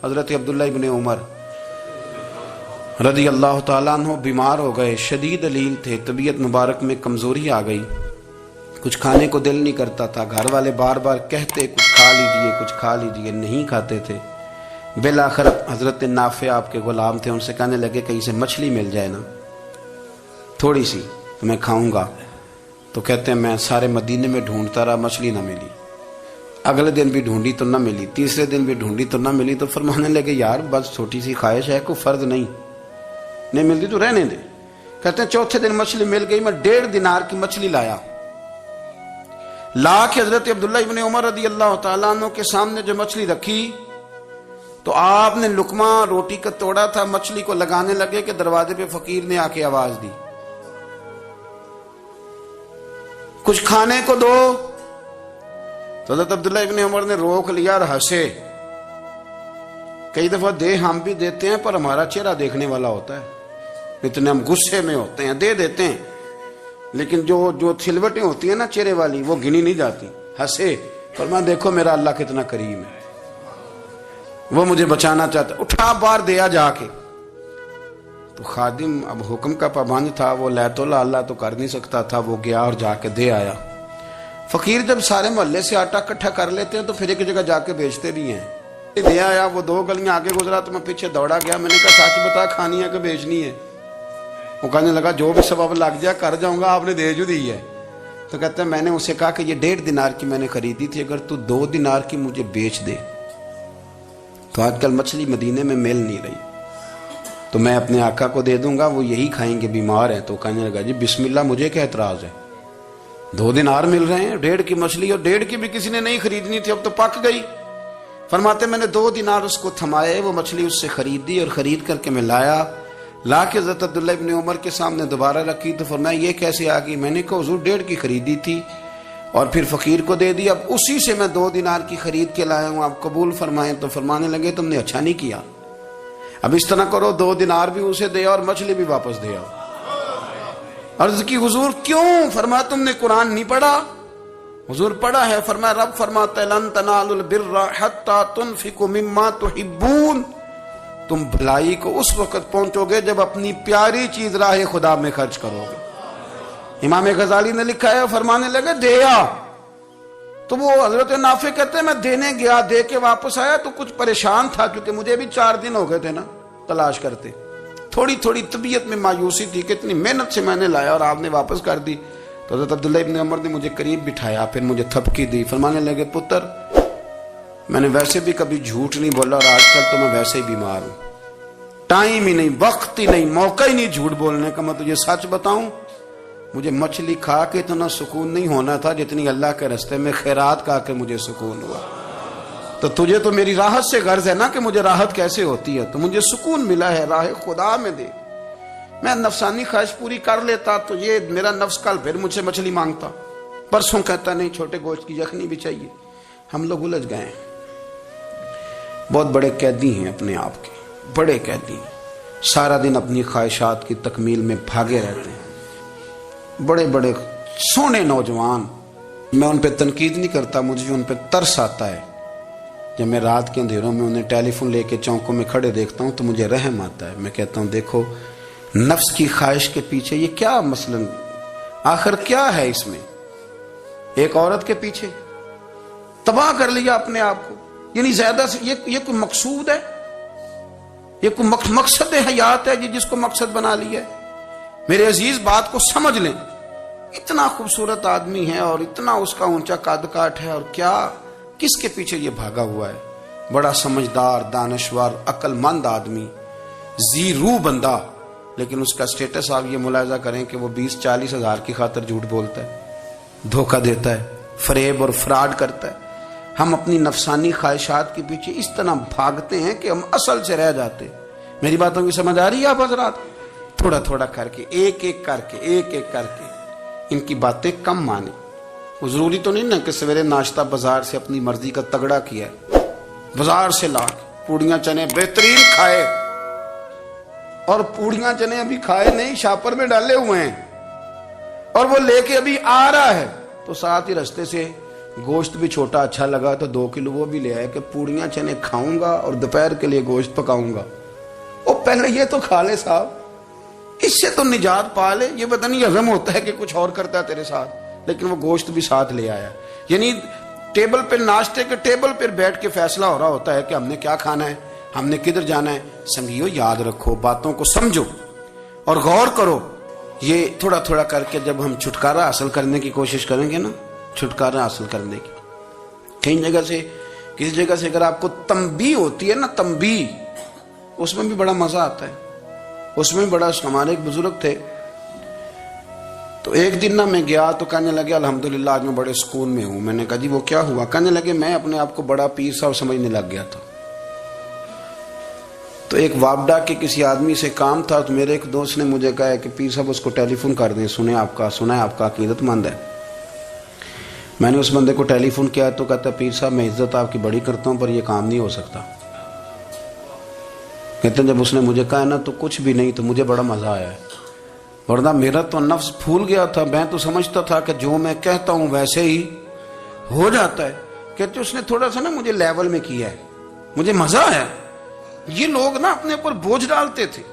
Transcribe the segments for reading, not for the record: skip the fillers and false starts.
حضرت عبداللہ ابن عمر رضی اللہ تعالیٰ عنہ بیمار ہو گئے، شدید علیل تھے، طبیعت مبارک میں کمزوری آ گئی، کچھ کھانے کو دل نہیں کرتا تھا، گھر والے بار بار کہتے کچھ کھا لیجئے کچھ کھا لیجئے، نہیں کھاتے تھے۔ بالآخر حضرت نافع آپ کے غلام تھے، ان سے کہنے لگے کہیں سے مچھلی مل جائے نا تھوڑی سی تو میں کھاؤں گا۔ تو کہتے ہیں میں سارے مدینے میں ڈھونڈتا رہا، مچھلی نہ ملی، اگلے دن بھی ڈھونڈی تو نہ ملی، تیسرے دن بھی ڈھونڈی تو نہ ملی، تو فرمانے لگے یار بس چھوٹی سی خواہش ہے، کوئی فرض نہیں ملتی تو رہنے دے۔ کہتے ہیں چوتھے دن مچھلی مل گئی، میں 1.5 دینار کی مچھلی لا کے حضرت عبداللہ ابن عمر رضی اللہ تعالیٰ عنہ کے سامنے جو مچھلی رکھی تو آپ نے لقمہ روٹی کا توڑا تھا، مچھلی کو لگانے لگے کہ دروازے پہ فقیر نے آ کے آواز دی کچھ کھانے کو دو۔ تو حضرت عبداللہ ابن عمر نے روک لیا اور ہنسے۔ کئی دفعہ دے ہم بھی دیتے ہیں پر ہمارا چہرہ دیکھنے والا ہوتا ہے، اتنے ہم غصے میں ہوتے ہیں، دے دیتے ہیں، لیکن جو تھلوٹیں ہوتی ہیں نا چہرے والی وہ گنی نہیں جاتی۔ ہنسے، فرمایا دیکھو میرا اللہ کتنا کریم ہے، وہ مجھے بچانا چاہتا ہے، اٹھا بار دیا جا کے۔ تو خادم اب حکم کا پابند تھا، وہ لیت اللہ تو کر نہیں سکتا تھا، وہ گیا اور جا کے دے آیا۔ فقیر جب سارے محلے سے آٹا اکٹھا کر لیتے ہیں تو پھر ایک جگہ جا کے بیچتے بھی ہیں۔ دے آیا، وہ 2 گلیاں آگے گزرا تو میں پیچھے دوڑا گیا، میں نے کہا سچ بتا کھانی ہے کہ بیچنی ہے؟ وہ کہنے لگا جو بھی سبب لگ جائے کر جاؤں گا، آپ نے دے جو دی ہے۔ تو کہتا ہے میں نے اسے کہا کہ یہ 1.5 دینار کی میں نے خریدی تھی، اگر تو 2 دینار کی مجھے بیچ دے تو آج کل مچھلی مدینے میں مل نہیں رہی، تو میں اپنے آقا کو دے دوں گا، وہ یہی کھائیں گے، بیمار ہیں۔ تو کہنے لگا جی بسم اللہ، مجھے کیا اعتراض ہے، 2 دینار مل رہے ہیں، 1.5 کی مچھلی، اور 1.5 کی بھی کسی نے نہیں خریدنی تھی، اب تو پک گئی۔ فرماتے میں نے 2 دینار اس کو تھمائے، وہ مچھلی اس سے خریدی، اور خرید کر کے میں لا کے حضرت عبداللہ ابن عمر کے سامنے دوبارہ رکھی۔ تو فرمایا یہ کیسے آ گئی؟ میں نے کہا حضور 1.5 کی خریدی تھی اور پھر فقیر کو دے دی، اب اسی سے میں 2 دینار کی خرید کے لایا ہوں، آپ قبول فرمائیں۔ تو فرمانے لگے تم نے اچھا نہیں کیا، اب اس طرح کرو 2 دینار بھی اسے دے اور مچھلی بھی واپس دے آؤ۔ عرض کی حضور کیوں؟ فرمایا تم نے قرآن نہیں پڑھا؟ حضور پڑھا ہے۔ فرمایا رب فرماتا ہے لن تنالوا البر حتى تنفقوا مما تحبون، تم بھلائی کو اس وقت پہنچو گے جب اپنی پیاری چیز راہ خدا میں خرچ کرو گے۔ امام غزالی نے لکھا ہے، فرمانے لگے دے آ۔ تو وہ حضرت نافع کہتے ہیں میں دینے گیا، دے کے واپس آیا تو کچھ پریشان تھا، کیونکہ مجھے بھی 4 دن ہو گئے تھے نا تلاش کرتے، تھوڑی طبیعت میں مایوسی تھی کہ اتنی محنت سے میں نے لایا اور آپ نے واپس کر دی۔ تو حضرت عبداللہ ابن عمر نے مجھے قریب بٹھایا، پھر مجھے تھپکی دی، فرمانے لگے پتر میں نے ویسے بھی کبھی جھوٹ نہیں بولا، اور آج کل تو میں ویسے ہی بیمار ہوں، ٹائم ہی نہیں، وقت ہی نہیں، موقع ہی نہیں جھوٹ بولنے کا۔ میں تجھے سچ بتاؤں، مجھے مچھلی کھا کے اتنا سکون نہیں ہونا تھا جتنی اللہ کے راستے میں خیرات کھا کے مجھے سکون ہوا۔ تو تجھے تو میری راحت سے غرض ہے نا کہ مجھے راحت کیسے ہوتی ہے، تو مجھے سکون ملا ہے راہ خدا میں دے۔ میں نفسانی خواہش پوری کر لیتا تو یہ میرا نفس کل پھر مجھ سے مچھلی مانگتا، پرسوں کہتا نہیں چھوٹے گوشت کی یخنی بھی چاہیے۔ ہم لوگ الجھ گئے ہیں، بہت بڑے قیدی ہیں اپنے آپ کے، بڑے قیدی ہیں، سارا دن اپنی خواہشات کی تکمیل میں بھاگے رہتے ہیں، بڑے بڑے سونے نوجوان۔ میں ان پہ تنقید نہیں کرتا، مجھے ان پہ ترس آتا ہے۔ جب میں رات کے اندھیروں میں انہیں ٹیلی فون لے کے چوکوں میں کھڑے دیکھتا ہوں تو مجھے رحم آتا ہے۔ میں کہتا ہوں دیکھو نفس کی خواہش کے پیچھے یہ کیا مثلاً آخر کیا ہے اس میں؟ ایک عورت کے پیچھے تباہ کر لیا اپنے آپ کو، یعنی زیادہ سے یہ کوئی مقصود ہے؟ یہ کوئی مقصد حیات ہے جس کو مقصد بنا لیا ہے؟ میرے عزیز بات کو سمجھ لیں، اتنا خوبصورت آدمی ہے اور اتنا اس کا اونچا قد کاٹ ہے، اور کیا کس کے پیچھے یہ بھاگا ہوا ہے؟ بڑا سمجھدار، دانشور، عقل مند آدمی، ذی روح بندہ، لیکن اس کا سٹیٹس آپ یہ ملاحظہ کریں کہ وہ 20-40 ہزار کی خاطر جھوٹ بولتا ہے، دھوکہ دیتا ہے، فریب اور فراڈ کرتا ہے۔ ہم اپنی نفسانی خواہشات کے پیچھے اس طرح بھاگتے ہیں کہ ہم اصل سے رہ جاتے۔ میری باتوں کی سمجھ آ رہی ہے آپ حضرات؟ تھوڑا تھوڑا کر کے، ایک ایک کر کے ان کی باتیں کم مانیں۔ وہ ضروری تو نہیں نا کہ سویرے ناشتہ بازار سے اپنی مرضی کا تگڑا کیا ہے، بازار سے لا کے پوڑیاں چنے بہترین کھائے، اور پوڑیاں چنے ابھی کھائے نہیں، شاپر میں ڈالے ہوئے ہیں، اور وہ لے کے ابھی آ رہا ہے تو ساتھ ہی رستے سے گوشت بھی چھوٹا اچھا لگا تو 2 کلو وہ بھی لے آئے کہ پوڑیاں چنے کھاؤں گا اور دوپہر کے لیے گوشت پکاؤں گا. وہ پہلے یہ تو کھا لے صاحب, اس سے تو نجات پا لے. یہ پتہ نہیں ہضم ہوتا ہے کہ کچھ اور کرتا ہے تیرے ساتھ, لیکن وہ گوشت بھی ساتھ لے آیا. یعنی ٹیبل پہ, ناشتے کے ٹیبل پر بیٹھ کے فیصلہ ہو رہا ہوتا ہے کہ ہم نے کیا کھانا ہے, ہم نے کدھر جانا ہے. سنگیو یاد رکھو, باتوں کو سمجھو اور غور کرو. یہ تھوڑا تھوڑا کر کے جب ہم چھٹکارا حاصل کرنے کی کوشش کریں گے نا, چھٹکارا حاصل کرنے کی, کہیں جگہ سے کسی جگہ سے اگر آپ کو تنبیہ ہوتی ہے نا, تنبیہ, اس میں بھی بڑا مزہ آتا ہے. اس میں بڑا, ہمارے ایک بزرگ تھے تو ایک دن نہ میں گیا تو کہنے لگے الحمدللہ آج میں بڑے سکون میں ہوں. میں نے کہا جی وہ کیا ہوا؟ کہنے لگے میں اپنے آپ کو بڑا پیر صاحب سمجھنے لگ گیا تھا. تو ایک وابڈا کے کسی آدمی سے کام تھا, تو میرے ایک دوست نے مجھے کہا کہ پیر صاحب اس کو ٹیلی فون کر دیں, سنا ہے آپ کا عقیدت مند ہے. میں نے اس بندے کو ٹیلی فون کیا تو کہتا پیر صاحب میں عزت آپ کی بڑی کرتا ہوں پر یہ کام نہیں ہو سکتا. کہتے ہیں جب اس نے مجھے کہا نا تو کچھ بھی نہیں, تو مجھے بڑا مزہ آیا ہے, ورنہ میرا تو نفس پھول گیا تھا. میں تو سمجھتا تھا کہ جو میں کہتا ہوں ویسے ہی ہو جاتا ہے. کہتے اس نے تھوڑا سا نا مجھے لیول میں کیا ہے, مجھے مزہ آیا. یہ لوگ نا اپنے اوپر بوجھ ڈالتے تھے,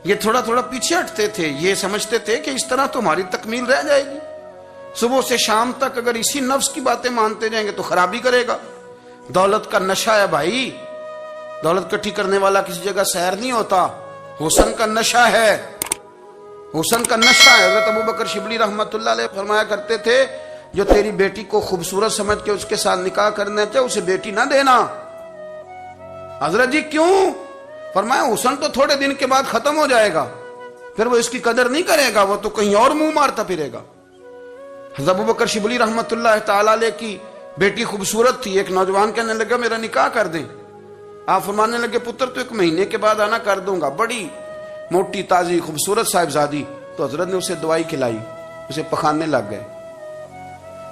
یہ تھوڑا تھوڑا پیچھے ہٹتے تھے, یہ سمجھتے تھے کہ اس طرح تو ہماری تکمیل رہ جائے گی. صبح سے شام تک اگر اسی نفس کی باتیں مانتے جائیں گے تو خرابی کرے گا. دولت کا نشہ ہے بھائی, دولت کٹھی کرنے والا کسی جگہ سیر نہیں ہوتا. حسن کا نشہ ہے, حسن کا نشہ ہے. حضرت ابوبکر شبلی رحمت اللہ علیہ فرمایا کرتے تھے جو تیری بیٹی کو خوبصورت سمجھ کے اس کے ساتھ نکاح کرنا چاہے اسے بیٹی نہ دینا. حضرت جی کیوں؟ فرمایا حسن تو تھوڑے دن کے بعد ختم ہو جائے گا, پھر وہ اس کی قدر نہیں کرے گا, وہ تو کہیں اور منہ مارتا پھرے گا. حضرت ابوبکر شبلی رحمت اللہ تعالی علیہ کی بیٹی خوبصورت تھی. ایک نوجوان کہنے لگا میرا نکاح کر دیں. آپ فرمانے لگے پتر تو 1 مہینے کے بعد آنا, کر دوں گا. بڑی موٹی تازی خوبصورت صاحبزادی. تو حضرت نے اسے دوائی کھلائی, اسے پخانے لگ گئے.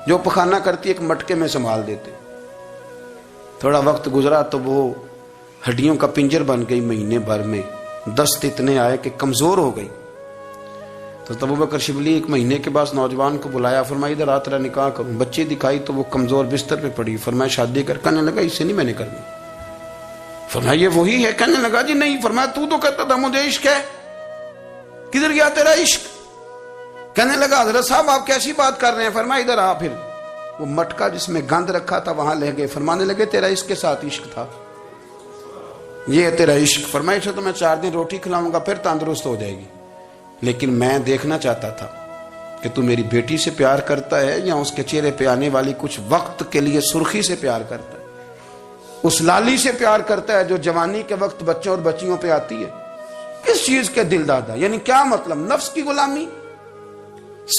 جو پخانہ کرتی ایک مٹکے میں سنبھال دیتے. تھوڑا وقت گزرا تو وہ ہڈیوں کا پنجر بن گئی. مہینے بھر میں دست اتنے آئے کہ کمزور ہو گئی. تو ابوبکر شبلی 1 مہینے کے بعد نوجوان کو بلایا, فرمایا ادھر آ تیرا نکاح کروں. بچی دکھائی تو وہ کمزور بستر پہ پڑی. فرمایا شادی کر. کہنے لگا اس سے نہیں میں نے کرنی. فرمایا یہ وہی ہے؟ کہنے لگا جی نہیں. فرمایا تو کہتا تھا مجھے عشق ہے, کدھر گیا تیرا عشق؟ کہنے لگا حضرت صاحب آپ کیسی بات کر رہے ہیں؟ فرمایا ادھر آ. پھر وہ مٹکا جس میں گند رکھا تھا وہاں لے گئے. فرمانے لگے تیرا اس کے ساتھ عشق تھا, یہ ہے تیرا عشق. فرمایا اسے تو میں 4 دن روٹی کھلاؤں گا پھر تندرست ہو جائے گی, لیکن میں دیکھنا چاہتا تھا کہ تو میری بیٹی سے پیار کرتا ہے یا اس کے چہرے پہ آنے والی کچھ وقت کے لیے سرخی سے پیار کرتا ہے, اس لالی سے پیار کرتا ہے جو جوانی کے وقت بچوں اور بچیوں پہ آتی ہے. کس چیز کے دل دادا؟ یعنی کیا مطلب؟ نفس کی غلامی,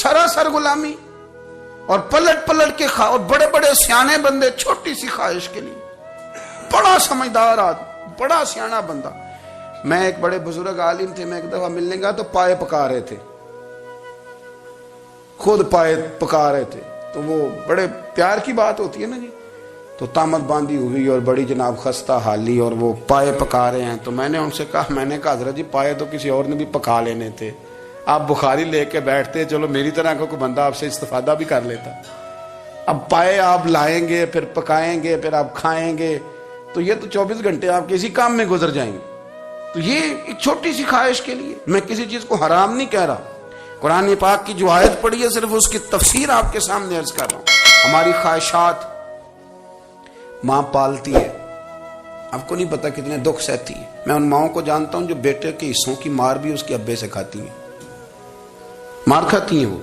سراسر غلامی. اور پلٹ پلٹ کے اور بڑے بڑے سیانے بندے چھوٹی سی خواہش کے لیے. بڑا سمجھدار آدمی, بڑا سیانا بندہ. میں ایک بڑے بزرگ عالم تھے, میں ایک دفعہ ملنے گیا تو پائے پکا رہے تھے, خود پائے پکا رہے تھے. تو وہ بڑے پیار کی بات ہوتی ہے نا جی. تو تامت باندھی ہوئی اور بڑی جناب خستہ حالی, اور وہ پائے پکا رہے ہیں. تو میں نے ان سے کہا, میں نے کہا حضرت جی پائے تو کسی اور نے بھی پکا لینے تھے, آپ بخاری لے کے بیٹھتے, چلو میری طرح کا کوئی بندہ آپ سے استفادہ بھی کر لیتا. اب پائے آپ لائیں گے, پھر پکائیں گے, پھر آپ کھائیں گے, تو یہ تو 24 گھنٹے آپ کسی کام میں گزر جائیں گے. تو یہ ایک چھوٹی سی خواہش کے لیے. میں کسی چیز کو حرام نہیں کہہ رہا, قرآن پاک کی جو آیت پڑھی ہے صرف اس کی تفسیر آپ کے سامنے عرض کر رہا ہوں. ہماری خواہشات ماں پالتی ہے, آپ کو نہیں پتا کتنے دکھ سہتی ہے. میں ان ماؤں کو جانتا ہوں جو بیٹے کے حصوں کی مار بھی اس کے ابے سے کھاتی ہیں, مار کھاتی ہیں. وہ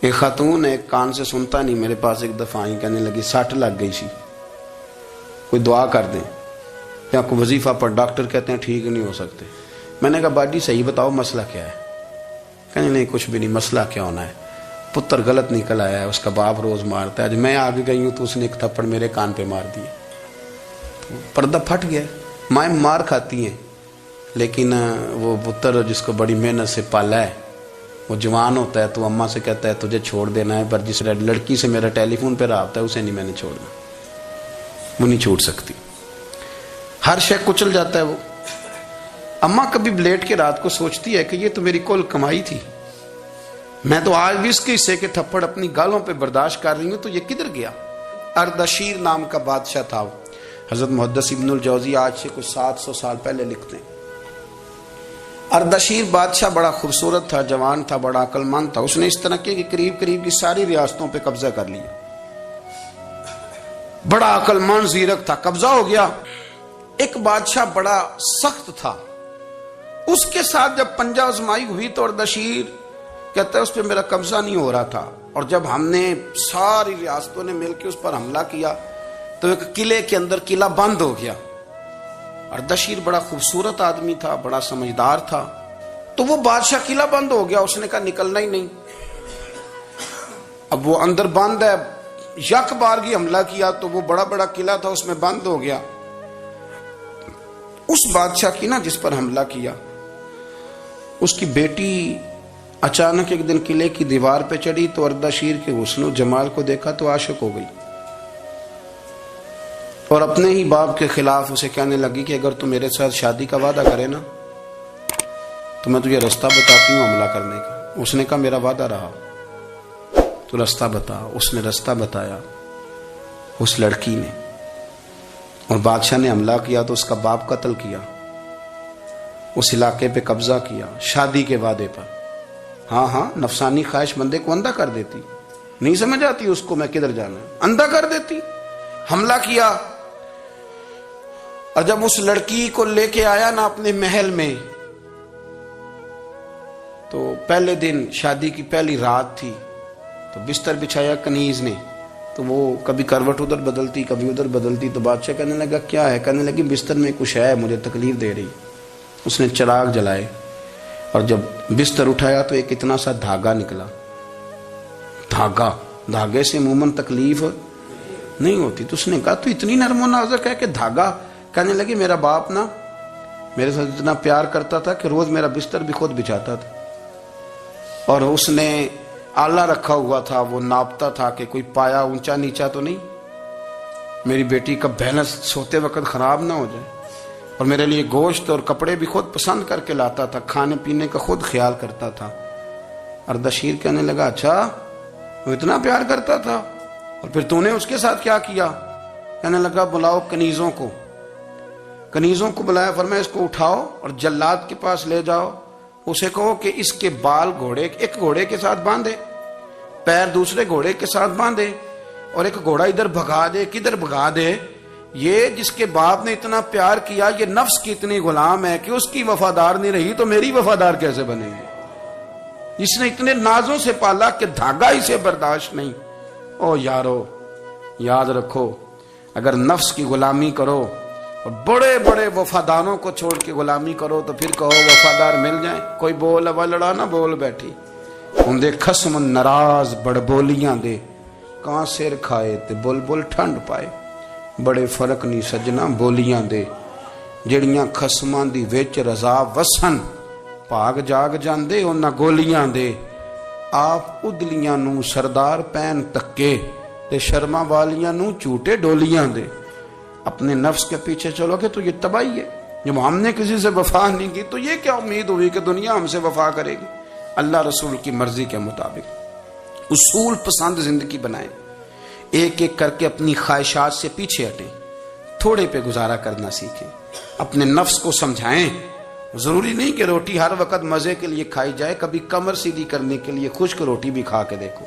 ایک خاتون ایک کان سے سنتا نہیں, میرے پاس ایک دفعہ آئی, کہنے لگی 60 لگ گئی سی, کوئی دعا کر دیں یا کوئی وظیفہ پر. ڈاکٹر کہتے ہیں ٹھیک نہیں ہو سکتے. میں نے کہا باجی صحیح بتاؤ مسئلہ کیا ہے؟ کہنے نہیں کچھ بھی نہیں, مسئلہ کیا ہونا ہے, پتر غلط نکل آیا ہے, اس کا باپ روز مارتا ہے. آج میں آگے گئی ہوں تو اس نے ایک تھپڑ میرے کان پہ مار دیا, پردہ پھٹ گیا. مائیں مار کھاتی ہیں, لیکن وہ پتر جس کو بڑی محنت سے پالا ہے وہ جوان ہوتا ہے تو اماں سے کہتا ہے تجھے چھوڑ دینا ہے, پر جس لڑکی سے میرا ٹیلی فون پہ رابطہ ہے اسے نہیں میں نے چھوڑنا, وہ نہیں چھوڑ سکتی. ہر شے کچل جاتا ہے. وہ اماں کبھی لیٹ کے رات کو سوچتی ہے کہ یہ تو میری کل کمائی تھی, میں تو آج بھی اس کے حصے کے تھپڑ اپنی گالوں پہ برداشت کر رہی ہوں، تو یہ کدھر گیا؟ اردشیر نام کا بادشاہ تھا۔ حضرت محدث ابن الجوزی آج سے کچھ 700 سال پہلے لکھتے ہیں، اردشیر بادشاہ بڑا خوبصورت تھا، جوان تھا، بڑا عقل مند تھا۔ اس نے اس طرح کی قریب قریب کی ساری ریاستوں پہ قبضہ کر لیا۔ بڑا عقل مند زیرک تھا، قبضہ ہو گیا۔ ایک بادشاہ بڑا سخت تھا، اس کے ساتھ جب پنجہ آزمائی ہوئی تو اردشیر کہتا ہے اس پہ میرا قبضہ نہیں ہو رہا تھا، اور جب ہم نے ساری ریاستوں نے مل کے اس پر حملہ کیا تو ایک قلعے کے اندر قلعہ بند ہو گیا۔ اردشیر بڑا خوبصورت آدمی تھا، بڑا سمجھدار تھا، تو وہ بادشاہ قلعہ بند ہو گیا، اس نے کہا نکلنا ہی نہیں۔ اب وہ اندر بند ہے، یک بارگی حملہ کیا تو وہ بڑا بڑا قلعہ تھا اس میں بند ہو گیا۔ اس بادشاہ کی نا جس پر حملہ کیا، اس کی بیٹی اچانک ایک دن قلعے کی دیوار پہ چڑھی تو اردشیر کے حسن و جمال کو دیکھا تو عاشق ہو گئی، اور اپنے ہی باپ کے خلاف اسے کہنے لگی کہ اگر تو میرے ساتھ شادی کا وعدہ کرے نا تو میں تجھے رستہ بتاتی ہوں حملہ کرنے کا۔ اس نے کہا میرا وعدہ رہا، تو رستہ بتا۔ اس نے رستہ بتایا اس لڑکی نے، اور بادشاہ نے حملہ کیا تو اس کا باپ قتل کیا، اس علاقے پہ قبضہ کیا شادی کے وعدے پر۔ ہاں ہاں، نفسانی خواہش بندے کو اندھا کر دیتی، نہیں سمجھ آتی اس کو میں کدھر جانا ہے، اندھا کر دیتی۔ حملہ کیا، اور جب اس لڑکی کو لے کے آیا نا اپنے محل میں، تو پہلے دن شادی کی پہلی رات تھی، تو بستر بچھایا کنیز نے، تو وہ کبھی کروٹ ادھر بدلتی کبھی ادھر بدلتی، تو بادشاہ کہنے لگا کیا ہے؟ کہنے لگی بستر میں کچھ ہے، مجھے تکلیف دے رہی۔ اس نے چراغ جلائے اور جب بستر اٹھایا تو ایک اتنا سا دھاگا نکلا۔ دھاگے سے عموماً تکلیف نہیں ہوتی، تو اس نے کہا تو اتنی نرم و نازک ہے کہ دھاگا؟ کہنے لگی میرا باپ نا میرے ساتھ اتنا پیار کرتا تھا کہ روز میرا بستر بھی خود بچھاتا تھا، اور اس نے آلہ رکھا ہوا تھا، وہ ناپتا تھا کہ کوئی پایا اونچا نیچا تو نہیں، میری بیٹی کا بیلنس سوتے وقت خراب نہ ہو جائے، اور میرے لیے گوشت اور کپڑے بھی خود پسند کر کے لاتا تھا، کھانے پینے کا خود خیال کرتا تھا۔ اردشیر کہنے لگا اچھا وہ اتنا پیار کرتا تھا، اور پھر تو نے اس کے ساتھ کیا کیا؟ کہنے لگا بلاؤ کنیزوں کو۔ کنیزوں کو بلایا، فرمایا اس کو اٹھاؤ اور جلاد کے پاس لے جاؤ، اسے کہو کہ اس کے بال ایک گھوڑے کے ساتھ باندھے، پیر دوسرے گھوڑے کے ساتھ باندھے، اور ایک گھوڑا ادھر بھگا دے، کدھر بھگا دے۔ یہ جس کے باپ نے اتنا پیار کیا، یہ نفس کی اتنی غلام ہے کہ اس کی وفادار نہیں رہی تو میری وفادار کیسے بنے گی؟ جس نے اتنے نازوں سے پالا کہ دھاگا اسے برداشت نہیں۔ او یارو، یاد رکھو، اگر نفس کی غلامی کرو اور بڑے بڑے وفاداروں کو چھوڑ کے غلامی کرو تو پھر کہو وفادار مل جائیں۔ کوئی بول اب لڑا نہ بول بیٹھی، اندے خسم ناراض بڑ بولیاں دے، کہاں سر کھائے تے بلبل ٹھنڈ پائے۔ بڑے فرق نہیں سجنا بولیاں دے، جڑیاں خسماں دی وچ رضا وسن، پاگ جاگ جاندے انہاں گولیاں دے۔ آپ ادلیاں نو سردار پین تکے تے شرما والیاں نو چوٹے ڈولیاں دے۔ اپنے نفس کے پیچھے چلو گے تو یہ تباہی ہے۔ جب ہم نے کسی سے وفا نہیں کی تو یہ کیا امید ہوئی کہ دنیا ہم سے وفا کرے گی؟ اللہ رسول کی مرضی کے مطابق اصول پسند زندگی بنائیں، ایک ایک کر کے اپنی خواہشات سے پیچھے ہٹیں، تھوڑے پہ گزارا کرنا سیکھیں، اپنے نفس کو سمجھائیں۔ ضروری نہیں کہ روٹی ہر وقت مزے کے لیے کھائی جائے، کبھی کمر سیدھی کرنے کے لیے خشک روٹی بھی کھا کے دیکھو،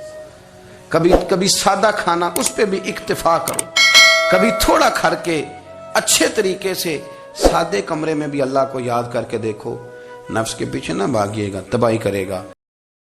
کبھی سادہ کھانا اس پہ بھی اکتفا کرو، کبھی تھوڑا کھر کے اچھے طریقے سے سادے کمرے میں بھی اللہ کو یاد کر کے دیکھو۔ نفس کے پیچھے نہ بھاگیے گا، تباہی کرے گا۔